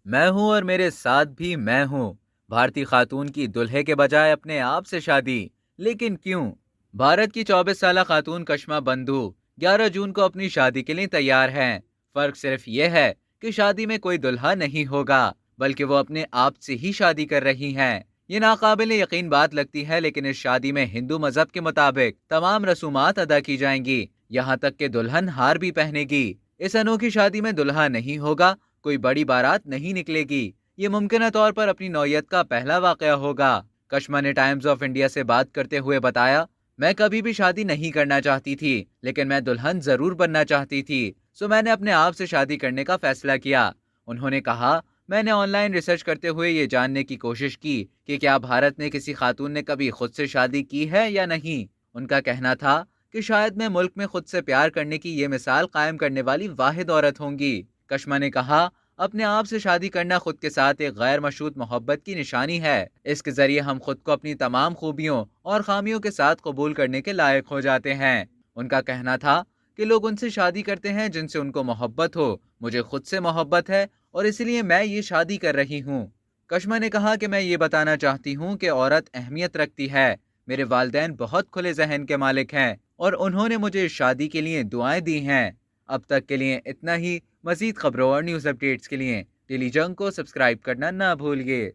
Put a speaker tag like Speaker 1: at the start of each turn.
Speaker 1: میں ہوں اور میرے ساتھ بھی میں ہوں۔ بھارتی خاتون کی دلہے کے بجائے اپنے آپ سے شادی، لیکن کیوں؟ بھارت کی 24 سالہ خاتون کشما بندھو 11 جون کو اپنی شادی کے لیے تیار ہیں۔ فرق صرف یہ ہے کہ شادی میں کوئی دلہا نہیں ہوگا، بلکہ وہ اپنے آپ سے ہی شادی کر رہی ہیں۔ یہ ناقابل یقین بات لگتی ہے، لیکن اس شادی میں ہندو مذہب کے مطابق تمام رسومات ادا کی جائیں گی، یہاں تک کہ دلہن ہار بھی پہنے گی۔ اس انوکھی شادی میں دلہا نہیں ہوگا، کوئی بڑی بارات نہیں نکلے گی۔ یہ ممکنہ طور پر اپنی نوعیت کا پہلا واقعہ ہوگا۔ کشما نے ٹائمز آف انڈیا سے بات کرتے ہوئے بتایا، میں کبھی بھی شادی نہیں کرنا چاہتی تھی، لیکن میں دلہن ضرور بننا چاہتی تھی، سو میں نے اپنے آپ سے شادی کرنے کا فیصلہ کیا۔ انہوں نے کہا، میں نے آن لائن ریسرچ کرتے ہوئے یہ جاننے کی کوشش کی کہ کیا بھارت میں کسی خاتون نے کبھی خود سے شادی کی ہے یا نہیں۔ ان کا کہنا تھا کہ شاید میں ملک میں خود سے پیار کرنے کی یہ مثال قائم کرنے والی واحد عورت ہوں گی۔ کشما نے کہا، اپنے آپ سے شادی کرنا خود کے ساتھ ایک غیر مشروط محبت کی نشانی ہے۔ اس کے ذریعے ہم خود کو اپنی تمام خوبیوں اور خامیوں کے ساتھ قبول کرنے کے لائق ہو جاتے ہیں۔ ان کا کہنا تھا کہ لوگ ان سے شادی کرتے ہیں جن سے ان کو محبت ہو، مجھے خود سے محبت ہے اور اس لیے میں یہ شادی کر رہی ہوں۔ کشما نے کہا کہ میں یہ بتانا چاہتی ہوں کہ عورت اہمیت رکھتی ہے۔ میرے والدین بہت کھلے ذہن کے مالک ہیں اور انہوں نے مجھے اس شادی کے لیے دعائیں دی ہیں۔ اب تک کے لیے اتنا ہی۔ مزید خبروں اور نیوز اپڈیٹس کے لیے ٹیلی جنگ کو سبسکرائب کرنا نہ بھولیے۔